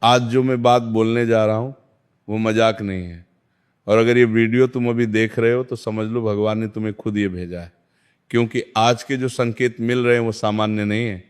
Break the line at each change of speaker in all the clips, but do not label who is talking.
आज जो मैं बात बोलने जा रहा हूँ वो मजाक नहीं है। और अगर ये वीडियो तुम अभी देख रहे हो तो समझ लो भगवान ने तुम्हें खुद ये भेजा है, क्योंकि आज के जो संकेत मिल रहे हैं वो सामान्य नहीं है।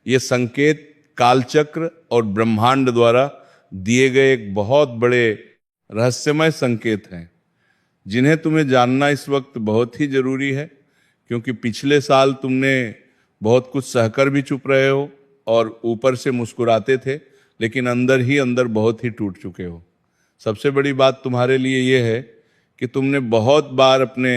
ये संकेत कालचक्र और ब्रह्मांड द्वारा दिए गए एक बहुत बड़े रहस्यमय संकेत हैं, जिन्हें तुम्हें जानना इस वक्त बहुत ही जरूरी है। क्योंकि पिछले साल तुमने बहुत कुछ सहकर भी चुप रहे हो और ऊपर से मुस्कुराते थे, लेकिन अंदर ही अंदर बहुत ही टूट चुके हो। सबसे बड़ी बात तुम्हारे लिए यह है कि तुमने बहुत बार अपने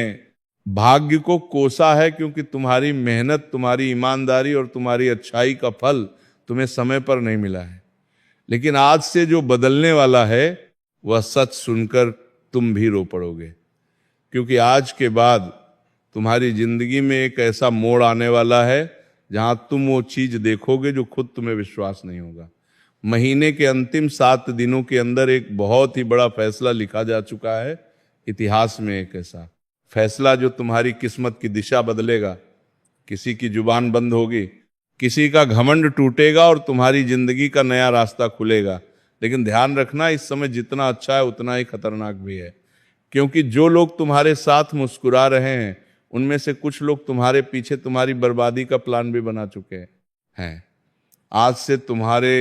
भाग्य को कोसा है, क्योंकि तुम्हारी मेहनत, तुम्हारी ईमानदारी और तुम्हारी अच्छाई का फल तुम्हें समय पर नहीं मिला है। लेकिन आज से जो बदलने वाला है वह सच सुनकर तुम भी रो पड़ोगे, क्योंकि आज के बाद तुम्हारी जिंदगी में एक ऐसा मोड़ आने वाला है जहां तुम वो चीज देखोगे जो खुद तुम्हें विश्वास नहीं होगा। महीने के अंतिम 7 दिनों के अंदर एक बहुत ही बड़ा फैसला लिखा जा चुका है इतिहास में, एक ऐसा फैसला जो तुम्हारी किस्मत की दिशा बदलेगा। किसी की जुबान बंद होगी, किसी का घमंड टूटेगा और तुम्हारी जिंदगी का नया रास्ता खुलेगा। लेकिन ध्यान रखना, इस समय जितना अच्छा है उतना ही खतरनाक भी है, क्योंकि जो लोग तुम्हारे साथ मुस्कुरा रहे हैं उनमें से कुछ लोग तुम्हारे पीछे तुम्हारी बर्बादी का प्लान भी बना चुके हैं। आज से तुम्हारे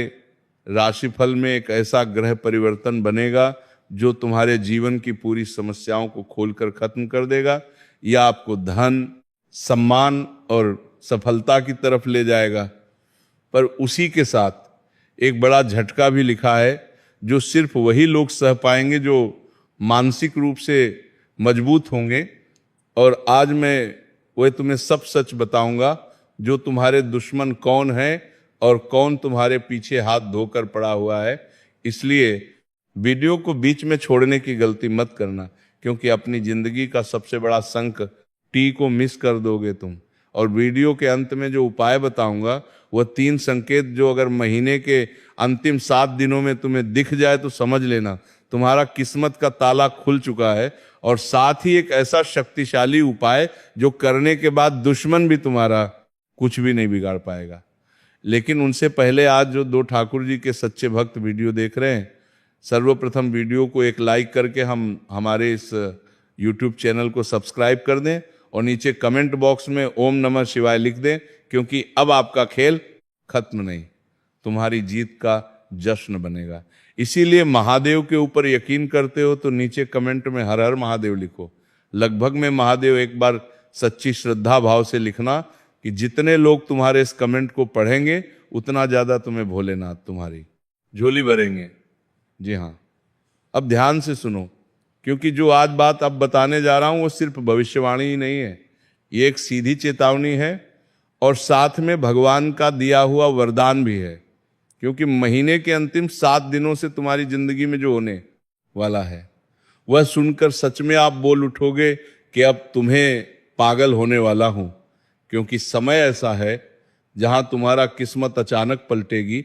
राशिफल में एक ऐसा ग्रह परिवर्तन बनेगा जो तुम्हारे जीवन की पूरी समस्याओं को खोलकर खत्म कर देगा, या आपको धन, सम्मान और सफलता की तरफ ले जाएगा। पर उसी के साथ एक बड़ा झटका भी लिखा है जो सिर्फ वही लोग सह पाएंगे जो मानसिक रूप से मजबूत होंगे। और आज मैं वह तुम्हें सब सच बताऊंगा, जो तुम्हारे दुश्मन कौन है और कौन तुम्हारे पीछे हाथ धोकर पड़ा हुआ है। इसलिए वीडियो को बीच में छोड़ने की गलती मत करना, क्योंकि अपनी जिंदगी का सबसे बड़ा संक टी को मिस कर दोगे तुम। और वीडियो के अंत में जो उपाय बताऊंगा वह 3 संकेत जो अगर महीने के अंतिम 7 दिनों में तुम्हें दिख जाए तो समझ लेना तुम्हारा किस्मत का ताला खुल चुका है। और साथ ही एक ऐसा शक्तिशाली उपाय जो करने के बाद दुश्मन भी तुम्हारा कुछ भी नहीं बिगाड़ पाएगा। लेकिन उनसे पहले आज जो 2 ठाकुर जी के सच्चे भक्त वीडियो देख रहे हैं, सर्वप्रथम वीडियो को एक लाइक करके हमारे इस YouTube चैनल को सब्सक्राइब कर दें और नीचे कमेंट बॉक्स में ओम नमः शिवाय लिख दें, क्योंकि अब आपका खेल खत्म नहीं, तुम्हारी जीत का जश्न बनेगा। इसीलिए महादेव के ऊपर यकीन करते हो तो नीचे कमेंट में हर हर महादेव लिखो। लगभग में महादेव एक बार सच्ची श्रद्धा भाव से लिखना कि जितने लोग तुम्हारे इस कमेंट को पढ़ेंगे उतना ज्यादा तुम्हें भोलेनाथ तुम्हारी झोली भरेंगे। जी हाँ, अब ध्यान से सुनो, क्योंकि जो आज बात अब बताने जा रहा हूं वो सिर्फ भविष्यवाणी ही नहीं है, ये एक सीधी चेतावनी है और साथ में भगवान का दिया हुआ वरदान भी है। क्योंकि महीने के अंतिम 7 दिनों से तुम्हारी जिंदगी में जो होने वाला है वह सुनकर सच में आप बोल उठोगे कि अब तुम्हें पागल होने वाला हूं। क्योंकि समय ऐसा है जहां तुम्हारा किस्मत अचानक पलटेगी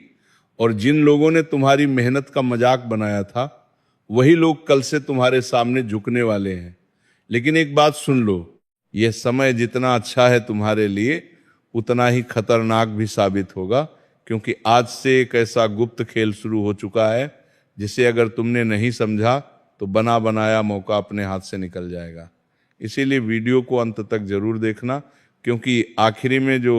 और जिन लोगों ने तुम्हारी मेहनत का मजाक बनाया था वही लोग कल से तुम्हारे सामने झुकने वाले हैं। लेकिन एक बात सुन लो, यह समय जितना अच्छा है तुम्हारे लिए उतना ही खतरनाक भी साबित होगा, क्योंकि आज से एक ऐसा गुप्त खेल शुरू हो चुका है जिसे अगर तुमने नहीं समझा तो बना बनाया मौका अपने हाथ से निकल जाएगा। इसीलिए वीडियो को अंत तक जरूर देखना, क्योंकि आखिरी में जो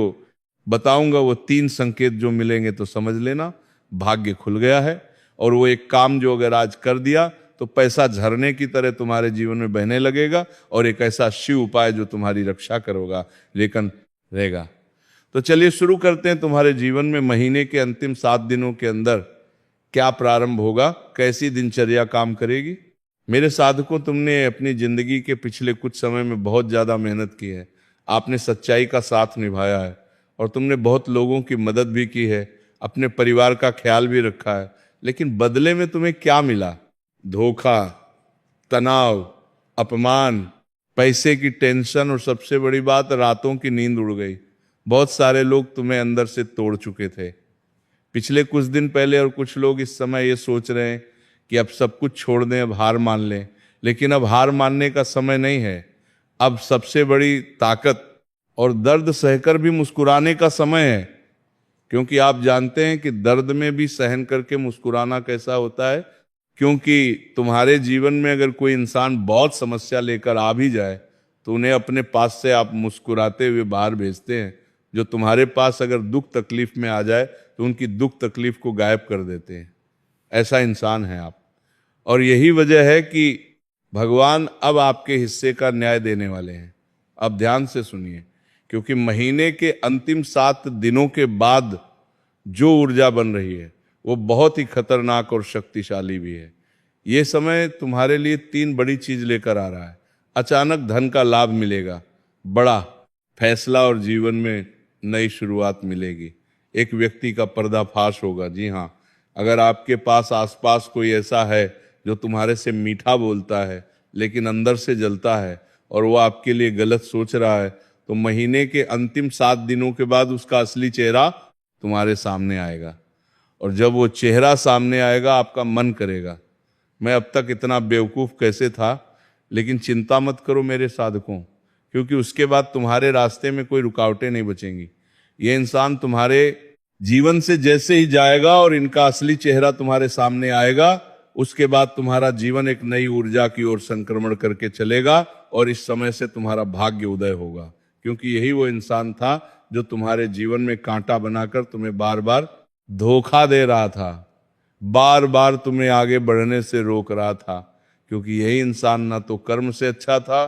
बताऊंगा वो 3 संकेत जो मिलेंगे तो समझ लेना भाग्य खुल गया है। और वो एक काम जो अगर आज कर दिया तो पैसा झरने की तरह तुम्हारे जीवन में बहने लगेगा, और एक ऐसा शिव उपाय जो तुम्हारी रक्षा करोगा लेकिन रहेगा। तो चलिए शुरू करते हैं। तुम्हारे जीवन में महीने के अंतिम 7 दिनों के अंदर क्या प्रारंभ होगा, कैसी दिनचर्या काम करेगी। मेरे साधकों, तुमने अपनी जिंदगी के पिछले कुछ समय में बहुत ज्यादा मेहनत की है, आपने सच्चाई का साथ निभाया है और तुमने बहुत लोगों की मदद भी की है, अपने परिवार का ख्याल भी रखा है। लेकिन बदले में तुम्हें क्या मिला? धोखा, तनाव, अपमान, पैसे की टेंशन और सबसे बड़ी बात रातों की नींद उड़ गई। बहुत सारे लोग तुम्हें अंदर से तोड़ चुके थे पिछले कुछ दिन पहले, और कुछ लोग इस समय ये सोच रहे हैं कि अब सब कुछ छोड़ दें, अब हार मान लें। लेकिन अब हार मानने का समय नहीं है, अब सबसे बड़ी ताकत और दर्द सहकर भी मुस्कुराने का समय है। क्योंकि आप जानते हैं कि दर्द में भी सहन करके मुस्कुराना कैसा होता है। क्योंकि तुम्हारे जीवन में अगर कोई इंसान बहुत समस्या लेकर आ भी जाए तो उन्हें अपने पास से आप मुस्कुराते हुए बाहर भेजते हैं। जो तुम्हारे पास अगर दुख तकलीफ में आ जाए तो उनकी दुख तकलीफ को गायब कर देते हैं। ऐसा इंसान है आप। और यही वजह है कि भगवान अब आपके हिस्से का न्याय देने वाले हैं। अब ध्यान से सुनिए, क्योंकि महीने के अंतिम 7 दिनों के बाद जो ऊर्जा बन रही है वो बहुत ही खतरनाक और शक्तिशाली भी है। ये समय तुम्हारे लिए 3 बड़ी चीज लेकर आ रहा है। अचानक धन का लाभ मिलेगा, बड़ा फैसला और जीवन में नई शुरुआत मिलेगी। एक व्यक्ति का पर्दाफाश होगा। जी हाँ, अगर आपके पास आसपास कोई ऐसा है जो तुम्हारे से मीठा बोलता है लेकिन अंदर से जलता है और वो आपके लिए गलत सोच रहा है, तो महीने के अंतिम 7 दिनों के बाद उसका असली चेहरा तुम्हारे सामने आएगा। और जब वो चेहरा सामने आएगा आपका मन करेगा, मैं अब तक इतना बेवकूफ़ कैसे था। लेकिन चिंता मत करो मेरे साधकों, क्योंकि उसके बाद तुम्हारे रास्ते में कोई रुकावटें नहीं बचेंगी। ये इंसान तुम्हारे जीवन से जैसे ही जाएगा और इनका असली चेहरा तुम्हारे सामने आएगा, उसके बाद तुम्हारा जीवन एक नई ऊर्जा की ओर संक्रमण करके चलेगा और इस समय से तुम्हारा भाग्य उदय होगा। क्योंकि यही वो इंसान था जो तुम्हारे जीवन में कांटा बनाकर तुम्हें बार बार धोखा दे रहा था, बार बार तुम्हें आगे बढ़ने से रोक रहा था। क्योंकि यही इंसान ना तो कर्म से अच्छा था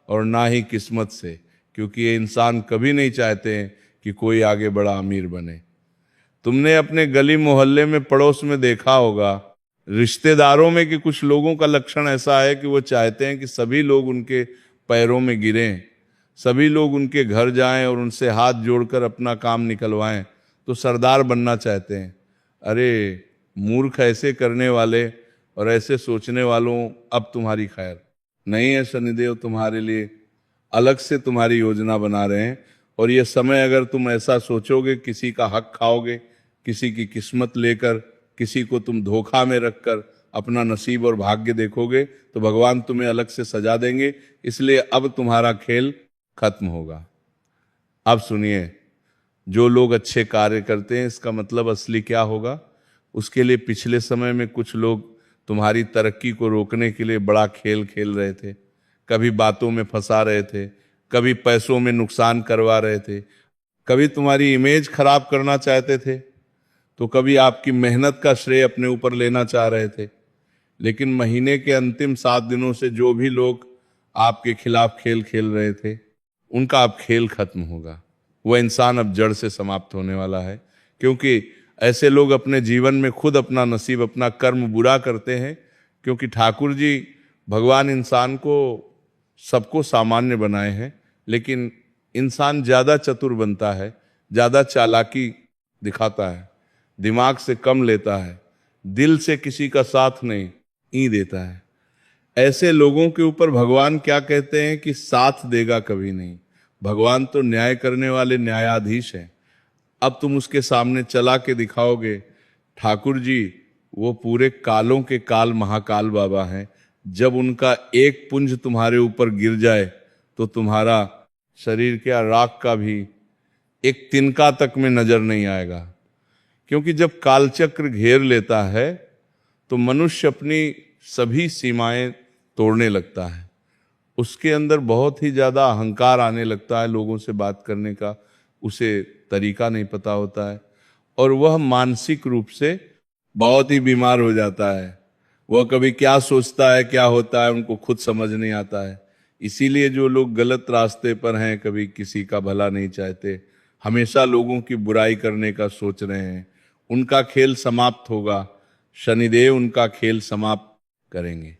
और ना ही किस्मत से। क्योंकि ये इंसान कभी नहीं चाहते हैं कि कोई आगे बड़ा अमीर बने। तुमने अपने गली मोहल्ले में पड़ोस में देखा होगा, रिश्तेदारों में कि कुछ लोगों का लक्षण ऐसा है कि वो चाहते हैं कि सभी लोग उनके पैरों में गिरें, सभी लोग उनके घर जाएं और उनसे हाथ जोड़कर अपना काम निकलवाएं, तो सरदार बनना चाहते हैं। अरे मूर्ख, ऐसे करने वाले और ऐसे सोचने वालों, अब तुम्हारी खैर नहीं है। शनिदेव तुम्हारे लिए अलग से तुम्हारी योजना बना रहे हैं। और ये समय अगर तुम ऐसा सोचोगे, किसी का हक खाओगे, किसी की किस्मत लेकर, किसी को तुम धोखा में रखकर अपना नसीब और भाग्य देखोगे, तो भगवान तुम्हें अलग से सजा देंगे। इसलिए अब तुम्हारा खेल खत्म होगा। अब सुनिए, जो लोग अच्छे कार्य करते हैं, इसका मतलब असली क्या होगा। उसके लिए पिछले समय में कुछ लोग तुम्हारी तरक्की को रोकने के लिए बड़ा खेल खेल रहे थे। कभी बातों में फंसा रहे थे, कभी पैसों में नुकसान करवा रहे थे, कभी तुम्हारी इमेज खराब करना चाहते थे, तो कभी आपकी मेहनत का श्रेय अपने ऊपर लेना चाह रहे थे। लेकिन महीने के अंतिम 7 दिनों से जो भी लोग आपके खिलाफ खेल खेल रहे थे, उनका अब खेल खत्म होगा। वह इंसान अब जड़ से समाप्त होने वाला है। क्योंकि ऐसे लोग अपने जीवन में खुद अपना नसीब, अपना कर्म बुरा करते हैं। क्योंकि ठाकुर जी, भगवान इंसान को सबको सामान्य बनाए हैं, लेकिन इंसान ज़्यादा चतुर बनता है, ज़्यादा चालाकी दिखाता है, दिमाग से कम लेता है, दिल से किसी का साथ नहीं देता है। ऐसे लोगों के ऊपर भगवान क्या कहते हैं कि साथ देगा कभी नहीं। भगवान तो न्याय करने वाले न्यायाधीश हैं। अब तुम उसके सामने चला के दिखाओगे। ठाकुर जी वो पूरे कालों के काल महाकाल बाबा हैं। जब उनका एक पुंज तुम्हारे ऊपर गिर जाए तो तुम्हारा शरीर के राख का भी एक तिनका तक में नजर नहीं आएगा। क्योंकि जब कालचक्र घेर लेता है तो मनुष्य अपनी सभी सीमाएं तोड़ने लगता है। उसके अंदर बहुत ही ज्यादा अहंकार आने लगता है, लोगों से बात करने का उसे तरीका नहीं पता होता है, और वह मानसिक रूप से बहुत ही बीमार हो जाता है। वह कभी क्या सोचता है, क्या होता है, उनको खुद समझ नहीं आता है। इसीलिए जो लोग गलत रास्ते पर हैं, कभी किसी का भला नहीं चाहते, हमेशा लोगों की बुराई करने का सोच रहे हैं, उनका खेल समाप्त होगा। शनिदेव उनका खेल समाप्त करेंगे।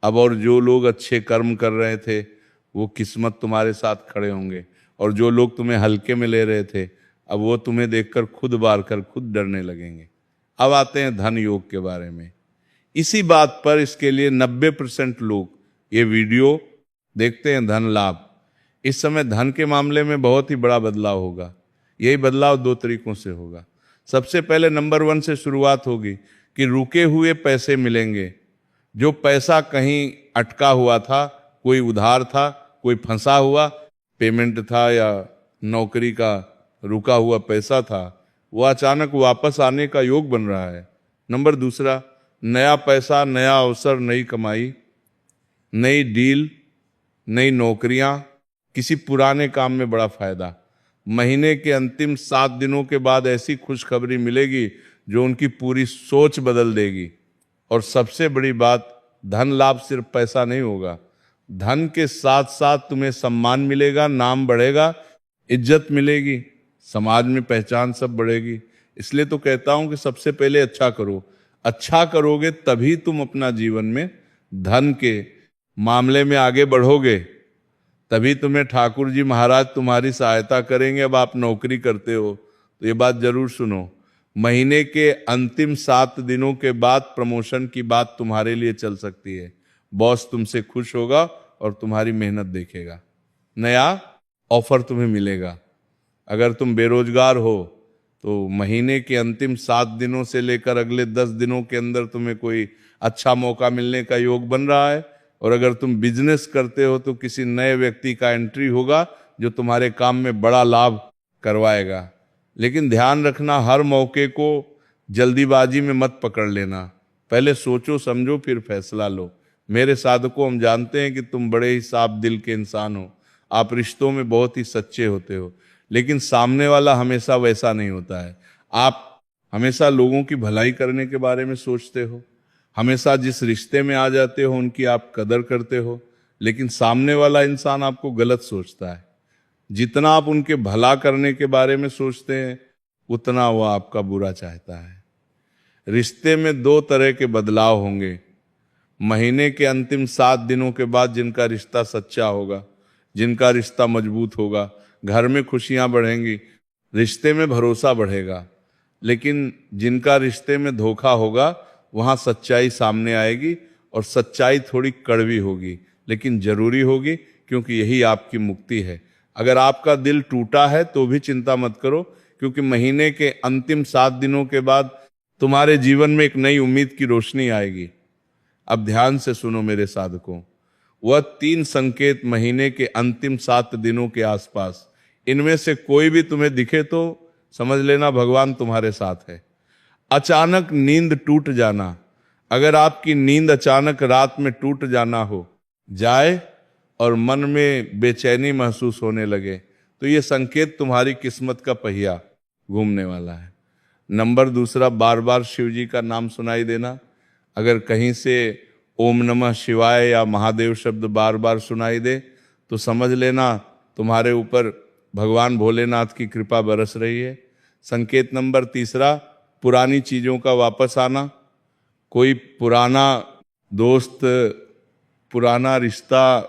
अब और जो लोग अच्छे कर्म कर रहे थे वो किस्मत तुम्हारे साथ खड़े होंगे, और जो लोग तुम्हें हल्के में ले रहे थे अब वो तुम्हें देखकर खुद बार कर खुद डरने लगेंगे। अब आते हैं धन योग के बारे में। इसी बात पर इसके लिए 90% लोग ये वीडियो देखते हैं, धन लाभ। इस समय धन के मामले में बहुत ही बड़ा बदलाव होगा। यही बदलाव 2 तरीकों से होगा। सबसे पहले नंबर 1 से शुरुआत होगी कि रुके हुए पैसे मिलेंगे। जो पैसा कहीं अटका हुआ था, कोई उधार था, कोई फंसा हुआ पेमेंट था या नौकरी का रुका हुआ पैसा था, वो अचानक वापस आने का योग बन रहा है। नंबर दूसरा, नया पैसा, नया अवसर, नई कमाई, नई डील, नई नौकरियां, किसी पुराने काम में बड़ा फायदा। महीने के अंतिम 7 दिनों के बाद ऐसी खुशखबरी मिलेगी जो उनकी पूरी सोच बदल देगी। और सबसे बड़ी बात, धन लाभ सिर्फ पैसा नहीं होगा, धन के साथ साथ तुम्हें सम्मान मिलेगा, नाम बढ़ेगा, इज्जत मिलेगी, समाज में पहचान सब बढ़ेगी। इसलिए तो कहता हूं कि सबसे पहले अच्छा करो। अच्छा करोगे तभी तुम अपना जीवन में धन के मामले में आगे बढ़ोगे, तभी तुम्हें ठाकुर जी महाराज तुम्हारी सहायता करेंगे। अब आप नौकरी करते हो तो ये बात जरूर सुनो, महीने के अंतिम 7 दिनों के बाद प्रमोशन की बात तुम्हारे लिए चल सकती है। बॉस तुमसे खुश होगा और तुम्हारी मेहनत देखेगा, नया ऑफर तुम्हें मिलेगा। अगर तुम बेरोजगार हो तो महीने के अंतिम 7 दिनों से लेकर अगले 10 दिनों के अंदर तुम्हें कोई अच्छा मौका मिलने का योग बन रहा है। और अगर तुम बिजनेस करते हो तो किसी नए व्यक्ति का एंट्री होगा जो तुम्हारे काम में बड़ा लाभ करवाएगा। लेकिन ध्यान रखना, हर मौके को जल्दीबाजी में मत पकड़ लेना, पहले सोचो समझो फिर फैसला लो। मेरे साधकों, हम जानते हैं कि तुम बड़े ही साफ दिल के इंसान हो, आप रिश्तों में बहुत ही सच्चे होते हो, लेकिन सामने वाला हमेशा वैसा नहीं होता है। आप हमेशा लोगों की भलाई करने के बारे में सोचते हो, हमेशा जिस रिश्ते में आ जाते हो उनकी आप कदर करते हो, लेकिन सामने वाला इंसान आपको गलत सोचता है। जितना आप उनके भला करने के बारे में सोचते हैं उतना वो आपका बुरा चाहता है। रिश्ते में 2 तरह के बदलाव होंगे। महीने के अंतिम 7 दिनों के बाद जिनका रिश्ता सच्चा होगा, जिनका रिश्ता मजबूत होगा, घर में खुशियां बढ़ेंगी, रिश्ते में भरोसा बढ़ेगा। लेकिन जिनका रिश्ते में धोखा होगा वहां सच्चाई सामने आएगी, और सच्चाई थोड़ी कड़वी होगी लेकिन जरूरी होगी, क्योंकि यही आपकी मुक्ति है। अगर आपका दिल टूटा है तो भी चिंता मत करो, क्योंकि महीने के अंतिम 7 दिनों के बाद तुम्हारे जीवन में एक नई उम्मीद की रोशनी आएगी। अब ध्यान से सुनो मेरे साधकों, वह 3 संकेत महीने के अंतिम 7 दिनों के आसपास, इनमें से कोई भी तुम्हें दिखे तो समझ लेना भगवान तुम्हारे साथ है। अचानक नींद टूट जाना, अगर आपकी नींद अचानक रात में टूट जाना हो जाए और मन में बेचैनी महसूस होने लगे तो ये संकेत तुम्हारी किस्मत का पहिया घूमने वाला है। नंबर दूसरा, बार बार शिव जी का नाम सुनाई देना, अगर कहीं से ओम नमः शिवाय या महादेव शब्द बार बार सुनाई दे तो समझ लेना तुम्हारे ऊपर भगवान भोलेनाथ की कृपा बरस रही है। संकेत नंबर तीसरा, पुरानी चीजों का वापस आना, कोई पुराना दोस्त, पुराना रिश्ता,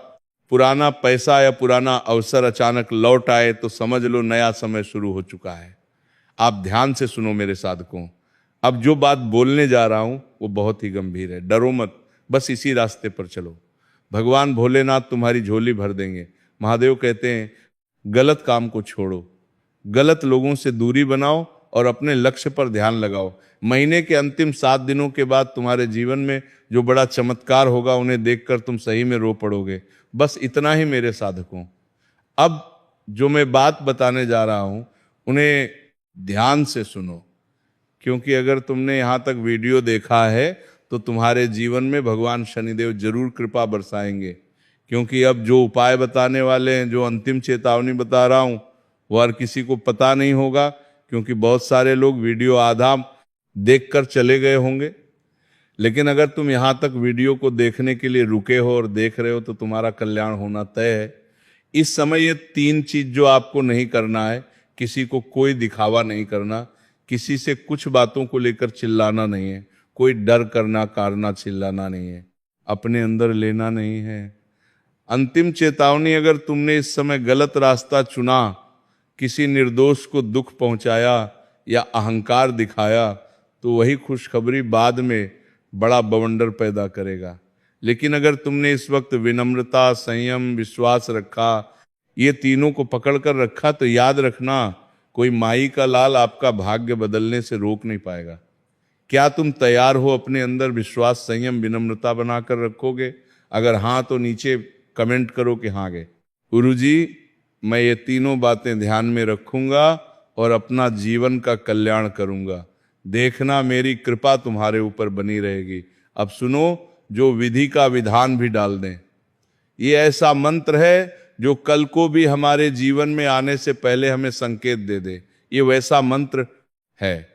पुराना पैसा या पुराना अवसर अचानक लौट आए तो समझ लो नया समय शुरू हो चुका है। आप ध्यान से सुनो मेरे साधकों, अब जो बात बोलने जा रहा हूं वो बहुत ही गंभीर है, डरो मत, बस इसी रास्ते पर चलो, भगवान भोलेनाथ तुम्हारी झोली भर देंगे। महादेव कहते हैं गलत काम को छोड़ो, गलत लोगों से दूरी बनाओ और अपने लक्ष्य पर ध्यान लगाओ। महीने के अंतिम 7 दिनों के बाद तुम्हारे जीवन में जो बड़ा चमत्कार होगा उन्हें देखकर तुम सही में रो पड़ोगे। बस इतना ही मेरे साधकों। अब जो मैं बात बताने जा रहा हूं उन्हें ध्यान से सुनो, क्योंकि अगर तुमने यहां तक वीडियो देखा है तो तुम्हारे जीवन में भगवान शनिदेव जरूर कृपा बरसाएंगे। क्योंकि अब जो उपाय बताने वाले हैं, जो अंतिम चेतावनी बता रहा हूं, वो हर किसी को पता नहीं होगा, क्योंकि बहुत सारे लोग वीडियो आधा देखकर चले गए होंगे। लेकिन अगर तुम यहां तक वीडियो को देखने के लिए रुके हो और देख रहे हो तो तुम्हारा कल्याण होना तय है। इस समय ये 3 चीज जो आपको नहीं करना है, किसी को कोई दिखावा नहीं करना, किसी से कुछ बातों को लेकर चिल्लाना नहीं है, कोई डर करना कारना चिल्लाना नहीं है, अपने अंदर लेना नहीं है। अंतिम चेतावनी, अगर तुमने इस समय गलत रास्ता चुना, किसी निर्दोष को दुख पहुंचाया या अहंकार दिखाया तो वही खुशखबरी बाद में बड़ा बवंडर पैदा करेगा। लेकिन अगर तुमने इस वक्त विनम्रता, संयम, विश्वास रखा, ये तीनों को पकड़ कर रखा, तो याद रखना कोई माई का लाल आपका भाग्य बदलने से रोक नहीं पाएगा। क्या तुम तैयार हो अपने अंदर विश्वास, संयम, विनम्रता बनाकर रखोगे? अगर हाँ तो नीचे कमेंट करो कि हाँ गए। गुरुजी, मैं ये तीनों बातें ध्यान में रखूंगा और अपना जीवन का कल्याण करूंगा। देखना मेरी कृपा तुम्हारे ऊपर बनी रहेगी। अब सुनो, जो विधि का विधान भी डाल दें। ये ऐसा मंत्र है जो कल को भी हमारे जीवन में आने से पहले हमें संकेत दे दे। ये वैसा मंत्र है।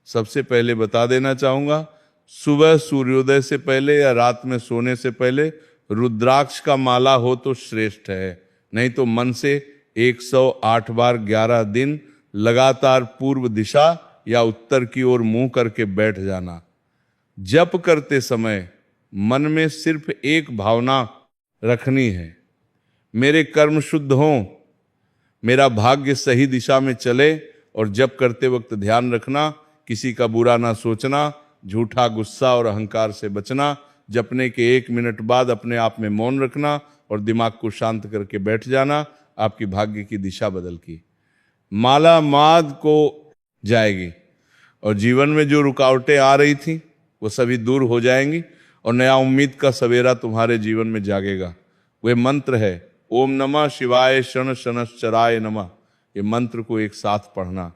सबसे पहले बता देना चाहूंगा, सुबह सूर्योदय से पहले या रात में सोने से पहले रुद्राक्ष का माला हो तो श्रेष्ठ है, नहीं तो मन से 108 बार 11 दिन लगातार पूर्व दिशा या उत्तर की ओर मुंह करके बैठ जाना। जप करते समय मन में सिर्फ एक भावना रखनी है, मेरे कर्म शुद्ध हों, मेरा भाग्य सही दिशा में चले। और जप करते वक्त ध्यान रखना, किसी का बुरा ना सोचना, झूठा गुस्सा और अहंकार से बचना। जपने के 1 मिनट बाद अपने आप में मौन रखना और दिमाग को शांत करके बैठ जाना। आपकी भाग्य की दिशा बदल की माला माद को जाएगी और जीवन में जो रुकावटें आ रही थी वो सभी दूर हो जाएंगी और नया उम्मीद का सवेरा तुम्हारे जीवन में जागेगा। वह मंत्र है ओम नमः शिवाय शण शनश्चराय नमः। ये मंत्र को एक साथ पढ़ना।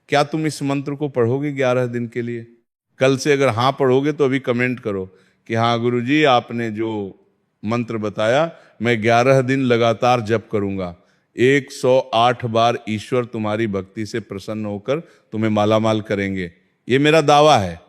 क्या तुम इस मंत्र को पढ़ोगे 11 दिन के लिए? कल से अगर हाँ पढ़ोगे तो अभी कमेंट करो कि हाँ गुरुजी आपने जो मंत्र बताया मैं 11 दिन लगातार जप करूंगा। 108 बार ईश्वर तुम्हारी भक्ति से प्रसन्न होकर तुम्हें मालामाल करेंगे। ये मेरा दावा है।